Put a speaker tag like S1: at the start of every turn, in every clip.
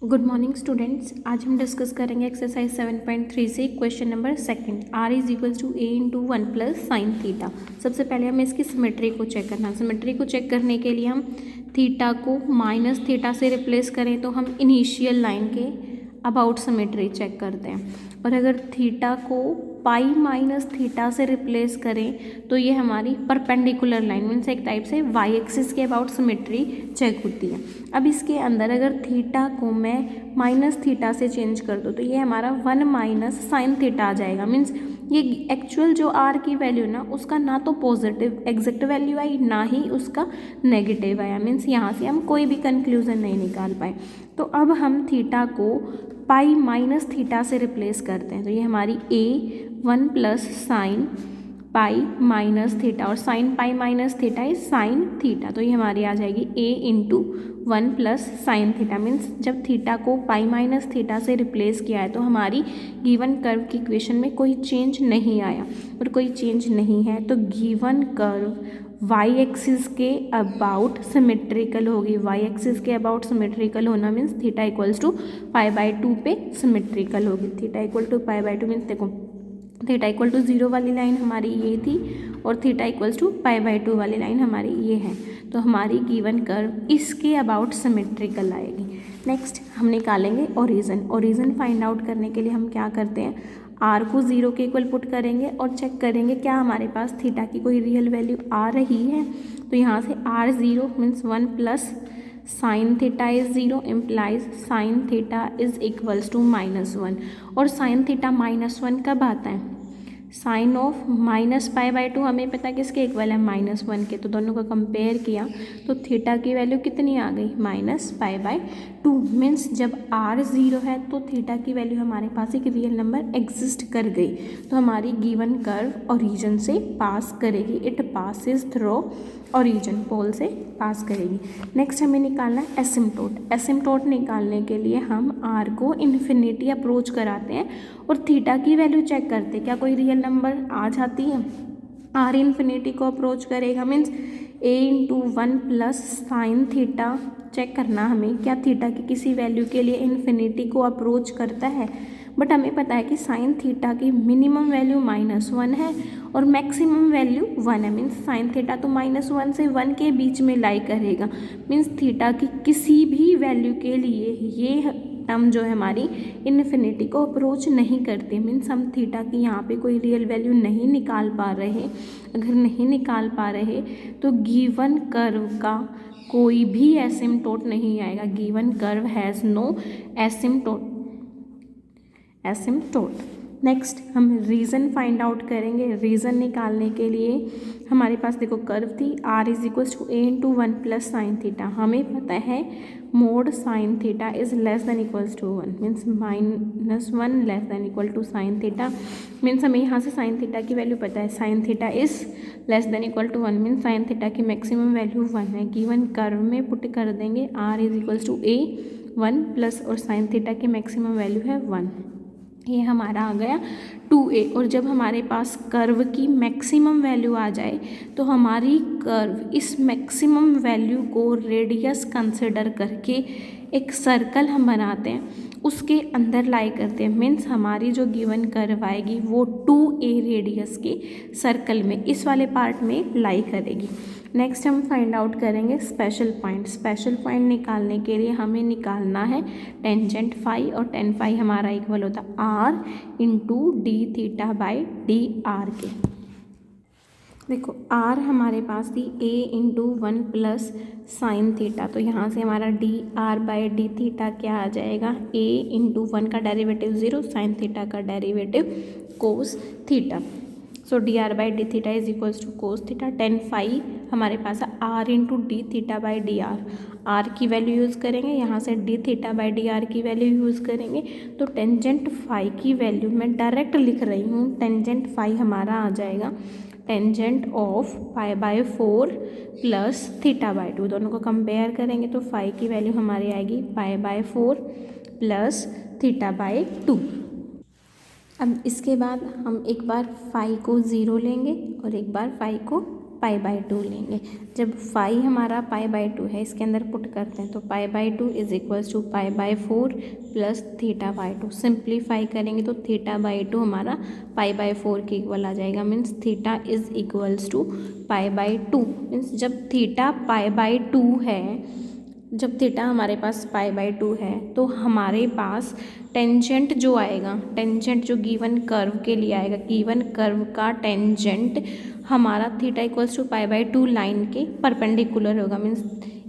S1: Good morning students. आज हम discuss करेंगे एक्सरसाइज 7.3 से question number second. r is equals to a into 1 plus sine theta. सबसे पहले हमें इसकी सिमेट्री को चेक करना है। सिमेट्री को चेक करने के लिए हम थीटा को माइनस थीटा से रिप्लेस करें तो हम इनिशियल लाइन के अबाउट सिमेट्री चेक करते हैं, और अगर थीटा को पाई माइनस थीटा से रिप्लेस करें तो ये हमारी परपेंडिकुलर लाइन मीन्स एक टाइप से वाई एक्सिस के अबाउट सिमेट्री चेक होती है। अब इसके अंदर अगर थीटा को मैं माइनस थीटा से चेंज कर दूँ तो ये हमारा 1 माइनस साइन थीटा आ जाएगा। मीन्स ये एक्चुअल जो आर की वैल्यू ना उसका ना तो पॉजिटिव एग्जैक्ट वैल्यू आई ना ही उसका नेगेटिव आया। मीन्स यहाँ से हम कोई भी कंक्लूजन नहीं निकाल पाए। तो अब हम थीटा को पाई माइनस थीटा से रिप्लेस करते हैं तो ये हमारी a 1 plus sine pi minus theta, और sine pi minus theta is sine theta, तो ये हमारी आ जाएगी a into 1 plus sine theta. Means जब थीटा को पाई माइनस थीटा से रिप्लेस किया है तो हमारी गिवन कर्व की इक्वेशन में कोई चेंज नहीं आया, और कोई चेंज नहीं है तो गिवन कर्व वाई एक्सिस के अबाउट सिमेट्रिकल होगी। वाई एक्सिस के अबाउट सिमेट्रिकल होना मीन्स थीटा इक्वल्स टू π/2 पे सिमेट्रिकल होगी। थीटा इक्वल टू π/2 मीन्स देखो थीटा इक्वल टू 0 वाली लाइन हमारी ये थी और थीटा इक्वल्स टू π/2 वाली लाइन हमारी ये है, तो हमारी गिवन कर्व इसके अबाउट सिमेट्रिकल आएगी। नेक्स्ट हम निकालेंगे ओरिजिन। ओरिजिन फाइंड आउट करने के लिए हम क्या करते हैं, आर को 0 के इक्वल पुट करेंगे और चेक करेंगे क्या हमारे पास थीटा की कोई रियल वैल्यू आ रही है। तो यहाँ से r 0 means 1 plus sine theta is 0 implies sine theta is equals to -1, और साइन थीटा -1 कब आता है, साइन ऑफ -π/2 हमें पता किसके इक्वल है -1 के, तो दोनों को कंपेयर किया तो थीटा की वैल्यू कितनी आ गई -π/2। मीन्स जब r 0 है तो थीटा की वैल्यू हमारे पास एक रियल नंबर एग्जिस्ट कर गई, तो हमारी गिवन कर्व ओरिजिन से पास करेगी। इट पासिस थ्रू ओरिजिन, पोल से पास करेगी। नेक्स्ट हमें निकालना है एसिम्टोट। एसिम्टोट निकालने के लिए हम r को इन्फिनिटी अप्रोच कराते हैं और थीटा की वैल्यू चेक करते हैं क्या कोई रियल नंबर आ जाती है। r इन्फिनिटी को अप्रोच करेगा means a into 1 plus sine theta check करना हमें क्या थीटा की किसी वैल्यू के लिए इन्फिनिटी को अप्रोच करता है। बट हमें पता है कि साइन थीटा की मिनिमम वैल्यू -1 है और मैक्सिमम वैल्यू 1 है। मीन्स साइन थीटा तो -1 से 1 के बीच में लाई करेगा। मीन्स थीटा की किसी भी वैल्यू के लिए ये टर्म जो है हमारी इन्फिनिटी को अप्रोच नहीं करती। मीन्स हम थीटा की यहाँ पे कोई रियल वैल्यू नहीं निकाल पा रहे। अगर नहीं निकाल पा रहे तो गिवन कर्व का कोई भी एसिम्टोट नहीं आएगा। Given curve has no asymptote. Next हम रीज़न फाइंड आउट करेंगे। रीज़न निकालने के लिए हमारे पास देखो कर्व थी r is equals to a into 1 plus sine theta. हमें पता है mod sine theta is less than equals to 1 means -1 less than equal to sine theta. Means हमें यहाँ से साइन थीटा की वैल्यू पता है, sine theta is less than equal to 1 means sine theta की मैक्सिमम वैल्यू 1 है। Given curve में put कर देंगे r is equals to a 1 plus और साइन थीटा की मैक्सिमम वैल्यू है 1, ये हमारा आ गया 2a। और जब हमारे पास कर्व की मैक्सिमम वैल्यू आ जाए तो हमारी कर्व इस मैक्सिमम वैल्यू को रेडियस कंसिडर करके एक सर्कल हम बनाते हैं, उसके अंदर लाई करते हैं। मीन्स हमारी जो गिवन कर्व आएगी वो 2a रेडियस के सर्कल में इस वाले पार्ट में लाई करेगी। नेक्स्ट हम फाइंड आउट करेंगे स्पेशल पॉइंट। स्पेशल पॉइंट निकालने के लिए हमें निकालना है टेंजेंट फाई, और टेन फाई हमारा इक्वल होता है r into d theta by d are के। देखो r हमारे पास थी a into 1 plus sine theta, तो यहाँ से हमारा D r by d theta क्या आ जाएगा, a इंटू 1 का डेरिवेटिव 0 साइन थीटा का derivative cos theta. So D r by d theta is equals to cos theta. Tan phi हमारे पास है r into d theta by d r. R की value use करेंगे, यहाँ से d theta by d r की value use करेंगे, तो टेंजेंट फाई की वैल्यू मैं डायरेक्ट लिख रही हूँ। टेंजेंट फाई हमारा आ जाएगा टेंजेंट ऑफ π/4 प्लस θ/2। दोनों को कंपेयर करेंगे तो फाई की वैल्यू हमारी आएगी π/4 प्लस θ/2। अब इसके बाद हम एक बार फाई को 0 लेंगे और एक बार फाई को π/2 लेंगे। जब फाई हमारा π/2 है, इसके अंदर पुट करते हैं तो π/2 is equals to π/4 plus θ/2। Simplify करेंगे तो θ/2 हमारा π/4 के इक्वल आ जाएगा। Means theta is equals to π/2। Means जब थीटा π/2 है, जब थीटा हमारे पास π/2 है तो हमारे पास टेंजेंट जो आएगा, टेंजेंट जो गिवन कर्व के लिए आएगा, गिवन कर्व का टेंजेंट हमारा थीटा इक्वल्स टू π/2 लाइन के परपेंडिकुलर होगा। मीन्स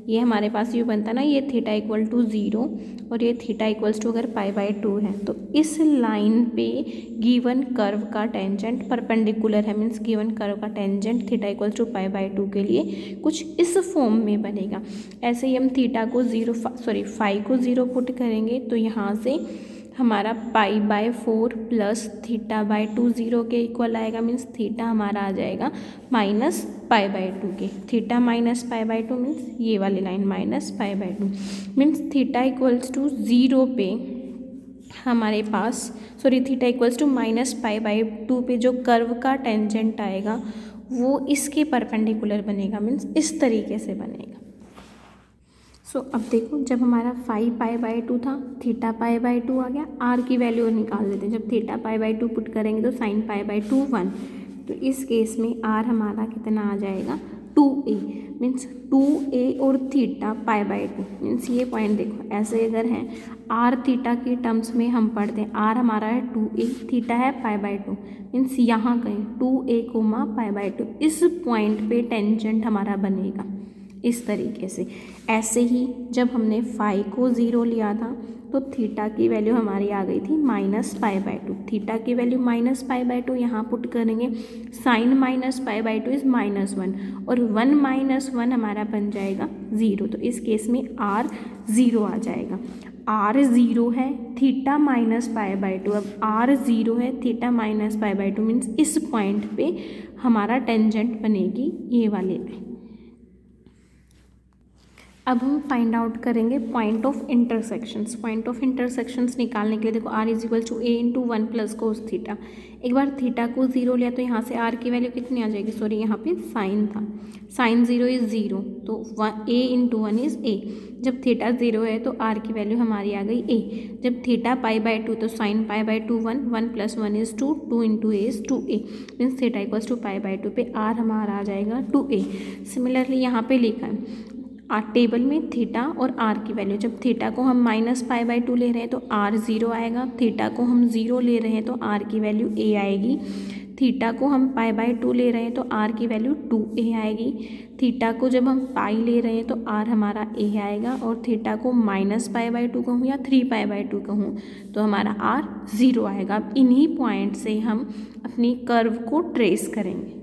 S1: ये हमारे पास ये बनता ना, ये थीटा इक्वल टू 0 और ये थीटा इक्वल्स टू अगर π/2 है तो इस लाइन पे गिवन कर्व का टेंजेंट परपेंडिकुलर है। मीन्स गिवन कर्व का टेंजेंट थीटा इक्वल्स टू π/2 के लिए कुछ इस फॉर्म में बनेगा। ऐसे ही हम थीटा को फाई को 0 पुट करेंगे तो यहाँ से हमारा π/4 प्लस θ/2 0 के इक्वल आएगा। मीन्स थीटा हमारा आ जाएगा माइनस π/2 के। थीटा माइनस π/2 मीन्स ये वाली line minus π/2। Means theta equals to 0 पे हमारे पास थीटा इक्वल्स टू माइनस π/2 पे जो कर्व का टेंजेंट आएगा वो इसके परपेंडिकुलर बनेगा। मीन्स इस तरीके से बनेगा। अब देखो, जब हमारा फाई π/2 था, थीटा π/2 आ गया, आर की वैल्यू निकाल देते हैं। जब थीटा π/2 पुट करेंगे तो साइन π/2 1। तो इस केस में आर हमारा कितना आ जाएगा 2a। मीन्स 2a और थीटा π/2। मीन्स ये पॉइंट देखो, ऐसे अगर है आर थीटा की टर्म्स में हम पढ़ते हैं, आर हमारा है 2a, थीटा है π/2। मीन्स यहाँ कहीं 2a, π/2 इस पॉइंट पे टेंजेंट हमारा बनेगा इस तरीके से। ऐसे ही जब हमने फाई को 0 लिया था तो थीटा की वैल्यू हमारी आ गई थी माइनस π/2। थीटा की वैल्यू माइनस π/2 यहाँ पुट करेंगे, साइन माइनस π/2 इज -1 और 1 - 1 हमारा बन जाएगा 0। तो इस केस में आर 0 आ जाएगा। आर 0 है, थीटा माइनस π/2। अब आर 0 है, थीटा माइनस π/2 मीन्स इस पॉइंट पे हमारा टेंजेंट बनेगी ये वाली लाइन। अब हम फाइंड आउट करेंगे point of intersections. Point of intersections निकालने के लिए देखो, r is equal to a into 1 plus cos theta. एक बार थीटा को 0 लिया तो यहाँ से आर की वैल्यू कितनी आ जाएगी, यहाँ पे साइन था, साइन 0 इज़ 0 तो a इंटू 1 इज़ a। जब थीटा 0 है तो आर की वैल्यू हमारी आ गई a। जब थीटा π/2 तो sine π/2 1 plus 1 is 2, 2 into a is 2a। Means theta equals to π/2 पे आर हमारा आ जाएगा 2a। सिमिलरली यहाँ पे लिखा है टेबल में थीटा और आर की वैल्यू। जब थीटा को हम माइनस π/2 ले रहे हैं तो आर 0 आएगा, थीटा को हम 0 ले रहे हैं तो आर की वैल्यू a आएगी, थीटा को हम π/2 ले रहे हैं तो आर की वैल्यू 2a आएगी, थीटा को जब हम पाई ले रहे हैं तो आर हमारा a आएगा, और थीटा को माइनस π/2 कहूँ या 3π/2 कहूँ तो हमारा आर 0 आएगा। अब इन्हीं पॉइंट से हम अपनी कर्व को ट्रेस करेंगे।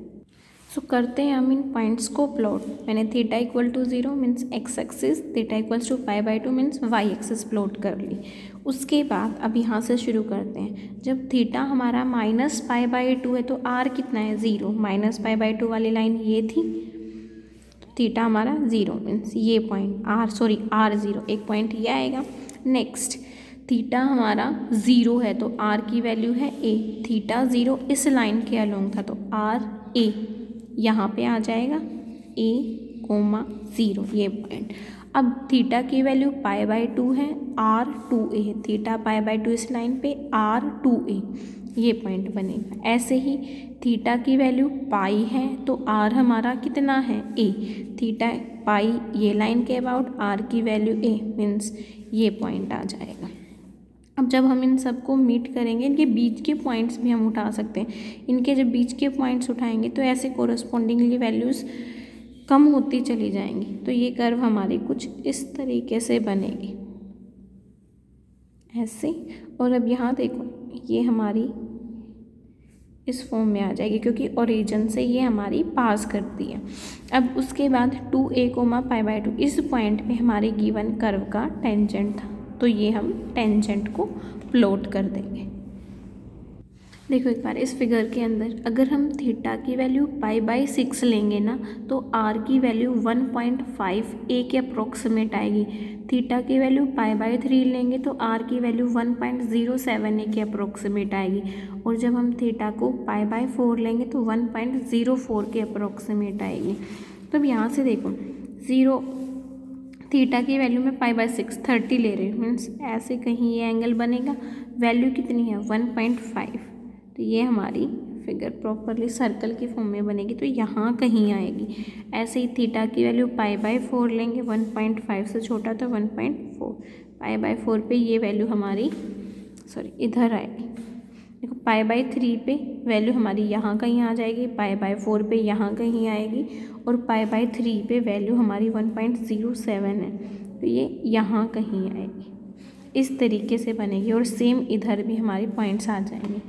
S1: करते हैं हम इन पॉइंट्स को प्लॉट। मैंने theta equal to 0 means x axis, theta equals to π/2 means y axis plot कर ली। उसके बाद अब यहाँ से शुरू करते हैं। जब थीटा हमारा माइनस π/2 है तो आर कितना है 0, माइनस π/2 वाली लाइन ये थी, तो थीटा हमारा 0 मीन्स ये पॉइंट आर 0, एक पॉइंट ये आएगा। नेक्स्ट थीटा हमारा 0 है तो आर की वैल्यू है a, थीटा 0 इस लाइन के अलोंग था तो आर a यहाँ पे आ जाएगा a, 0 ये पॉइंट। अब थीटा की वैल्यू π/2 है, r 2a है, थीटा π/2 इस लाइन पे r 2a ये पॉइंट बनेगा। ऐसे ही थीटा की वैल्यू पाई है तो r हमारा कितना है a, थीटा पाई ये लाइन के अबाउट, r की वैल्यू a मीन्स ये पॉइंट आ जाएगा। अब जब हम इन सबको मीट करेंगे, इनके बीच के पॉइंट्स भी हम उठा सकते हैं। इनके जब बीच के पॉइंट्स उठाएंगे तो ऐसे कोरस्पॉन्डिंगली वैल्यूज़ कम होती चली जाएंगी। तो ये कर्व हमारी कुछ इस तरीके से बनेगी ऐसे। और अब यहाँ देखो ये हमारी इस फॉर्म में आ जाएगी क्योंकि ओरिजिन से ये हमारी पास करती है। अब उसके बाद 2a, π/2 इस पॉइंट पे हमारे गिवन कर्व का टेंजेंट था, तो ये हम टेंजेंट को प्लॉट कर देंगे। देखो एक बार इस फिगर के अंदर अगर हम थीटा की वैल्यू π/6 लेंगे ना तो आर की वैल्यू 1.5 ए के अप्रोक्सीमेट आएगी। थीटा की वैल्यू π/3 लेंगे तो आर की वैल्यू 1.07 ए के अप्रोक्सीमेट आएगी। और जब हम थीटा को π/4 लेंगे तो 1.04 के अप्रोक्सीमेट आएगी। तो अब यहाँ से देखो थीटा की वैल्यू में π/6 30 ले रहे हैं, मीन्स ऐसे कहीं ये एंगल बनेगा। वैल्यू कितनी है 1.5, तो ये हमारी फिगर प्रॉपरली सर्कल की फॉर्म में बनेगी, तो यहाँ कहीं आएगी। ऐसे ही थीटा की वैल्यू π/4 लेंगे, 1.5 से छोटा तो 1.4, π/4 पे ये वैल्यू हमारी इधर आएगी। देखो π/3 पे वैल्यू हमारी यहाँ कहीं आ जाएगी, π/4 पे यहाँ कहीं आएगी और π/3 पे वैल्यू हमारी 1.07 है, तो ये यहाँ कहीं आएगी। इस तरीके से बनेगी और सेम इधर भी हमारे पॉइंट्स आ जाएंगे।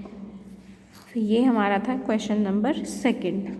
S1: तो ये हमारा था क्वेश्चन नंबर 2।